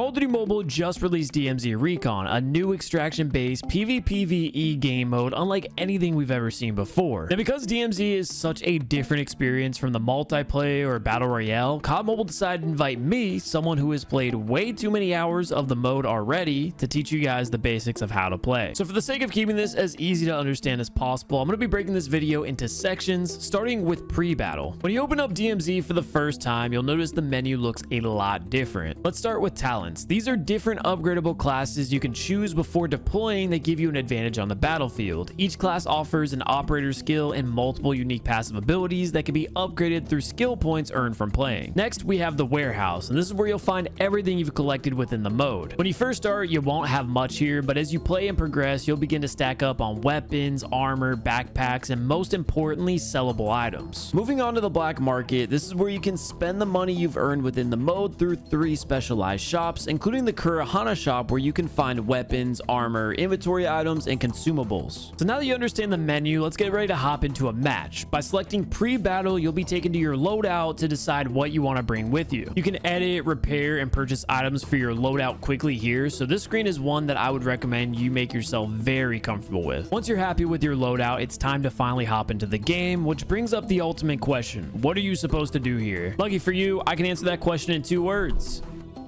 Call of Duty Mobile just released DMZ Recon, a new extraction-based PvPvE game mode unlike anything we've ever seen before. Now, because DMZ is such a different experience from the multiplayer or battle royale, COD Mobile decided to invite me, someone who has played way too many hours of the mode already, to teach you guys the basics of how to play. So for the sake of keeping this as easy to understand as possible, I'm going to be breaking this video into sections, starting with pre-battle. When you open up DMZ for the first time, you'll notice the menu looks a lot different. Let's start with talents. These are different upgradable classes you can choose before deploying that give you an advantage on the battlefield. Each class offers an operator skill and multiple unique passive abilities that can be upgraded through skill points earned from playing. Next, we have the warehouse, and this is where you'll find everything you've collected within the mode. When you first start, you won't have much here, but as you play and progress, you'll begin to stack up on weapons, armor, backpacks, and most importantly, sellable items. Moving on to the black market, this is where you can spend the money you've earned within the mode through 3 specialized shops, including the Kurahana shop, where you can find weapons, armor, inventory items, and consumables. So now that you understand the menu, let's get ready to hop into a match. By selecting pre-battle, you'll be taken to your loadout to decide what you want to bring with you. You can edit, repair, and purchase items for your loadout quickly here, so this screen is one that I would recommend you make yourself very comfortable with. Once you're happy with your loadout, it's time to finally hop into the game, which brings up the ultimate question: what are you supposed to do here? Lucky for you, I can answer that question in 2 words: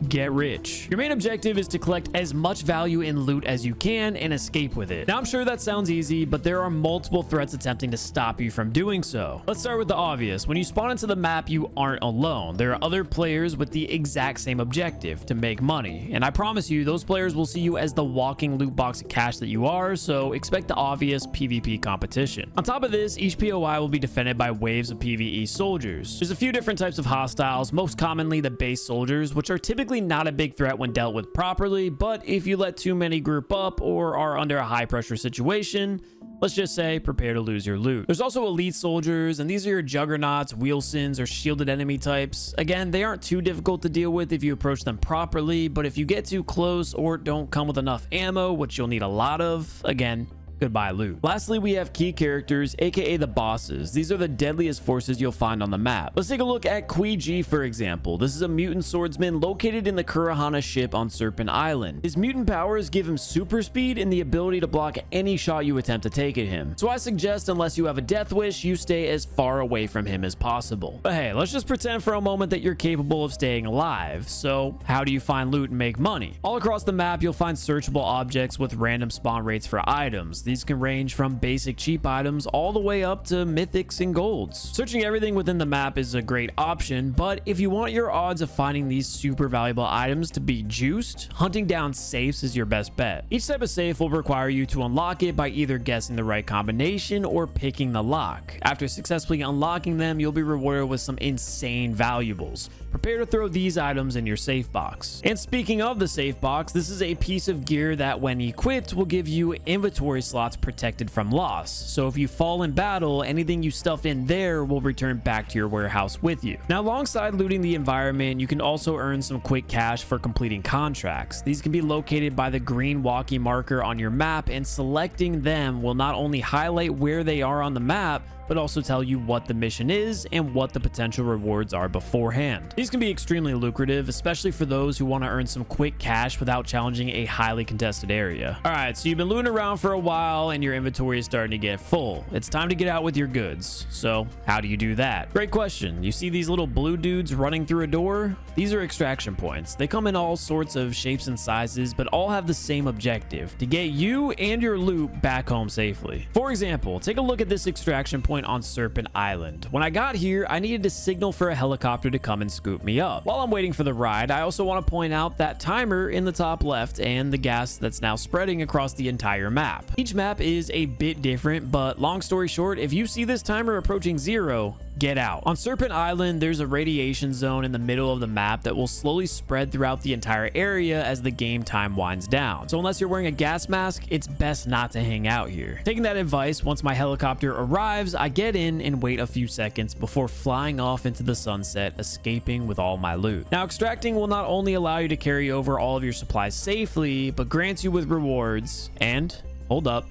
get rich. Your main objective is to collect as much value in loot as you can and escape with it. Now, I'm sure that sounds easy, but there are multiple threats attempting to stop you from doing so. Let's start with the obvious. When you spawn into the map, you aren't alone. There are other players with the exact same objective: to make money. And I promise you, those players will see you as the walking loot box of cash that you are, so expect the obvious PvP competition. On top of this, each POI will be defended by waves of PvE soldiers. There's a few different types of hostiles, most commonly the base soldiers, which are typically not a big threat when dealt with properly, but if you let too many group up or are under a high pressure situation, let's just say prepare to lose your loot. There's also elite soldiers, and these are your juggernauts, Wheelsons, or shielded enemy types. Again, they aren't too difficult to deal with if you approach them properly, but if you get too close or don't come with enough ammo, which you'll need a lot of, again, goodbye loot. Lastly, we have key characters, aka the bosses. These are the deadliest forces you'll find on the map. Let's take a look at Quiji, for example. This is a mutant swordsman located in the Kurahana ship on Serpent Island. His mutant powers give him super speed and the ability to block any shot you attempt to take at him. So I suggest, unless you have a death wish, you stay as far away from him as possible. But hey, let's just pretend for a moment that you're capable of staying alive. So how do you find loot and make money? All across the map, you'll find searchable objects with random spawn rates for items. These can range from basic cheap items all the way up to mythics and golds. Searching everything within the map is a great option, but if you want your odds of finding these super valuable items to be juiced, hunting down safes is your best bet. Each type of safe will require you to unlock it by either guessing the right combination or picking the lock. After successfully unlocking them, you'll be rewarded with some insane valuables. Prepare to throw these items in your safe box. And speaking of the safe box, this is a piece of gear that, when equipped, will give you inventory slots protected from loss. So if you fall in battle, anything you stuff in there will return back to your warehouse with you. Now, alongside looting the environment, you can also earn some quick cash for completing contracts. These can be located by the green walkie marker on your map, and selecting them will not only highlight where they are on the map, but also tell you what the mission is and what the potential rewards are beforehand. These can be extremely lucrative, especially for those who want to earn some quick cash without challenging a highly contested area. All right, so you've been looting around for a while and your inventory is starting to get full. It's time to get out with your goods. So how do you do that? Great question. You see these little blue dudes running through a door? These are extraction points. They come in all sorts of shapes and sizes, but all have the same objective: to get you and your loot back home safely. For example, take a look at this extraction point on Serpent Island. When I got here, I needed to signal for a helicopter to come and scoop me up. While I'm waiting for the ride, I also want to point out that timer in the top left and the gas that's now spreading across the entire map. Each map is a bit different, but long story short, if you see this timer approaching 0, get out. On Serpent Island, there's a radiation zone in the middle of the map that will slowly spread throughout the entire area as the game time winds down. So unless you're wearing a gas mask, it's best not to hang out here. Taking that advice, once my helicopter arrives, I get in and wait a few seconds before flying off into the sunset, escaping with all my loot. Now, extracting will not only allow you to carry over all of your supplies safely, but grants you with rewards and, hold up,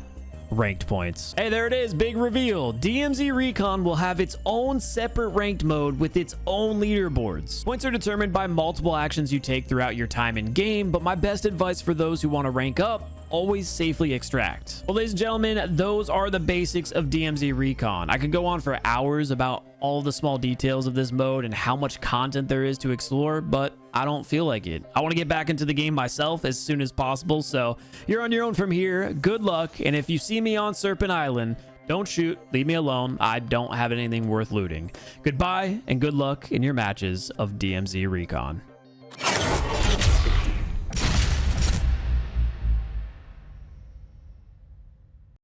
ranked points. Hey, there it is, big reveal. DMZ Recon will have its own separate ranked mode with its own leaderboards. Points are determined by multiple actions you take throughout your time in game, but my best advice for those who want to rank up: always safely extract. Well, ladies and gentlemen, those are the basics of DMZ Recon. I could go on for hours about all the small details of this mode and how much content there is to explore, but I don't feel like it. I want to get back into the game myself as soon as possible, so you're on your own from here. Good luck, and if you see me on Serpent Island, don't shoot, leave me alone. I don't have anything worth looting. Goodbye, and good luck in your matches of DMZ Recon.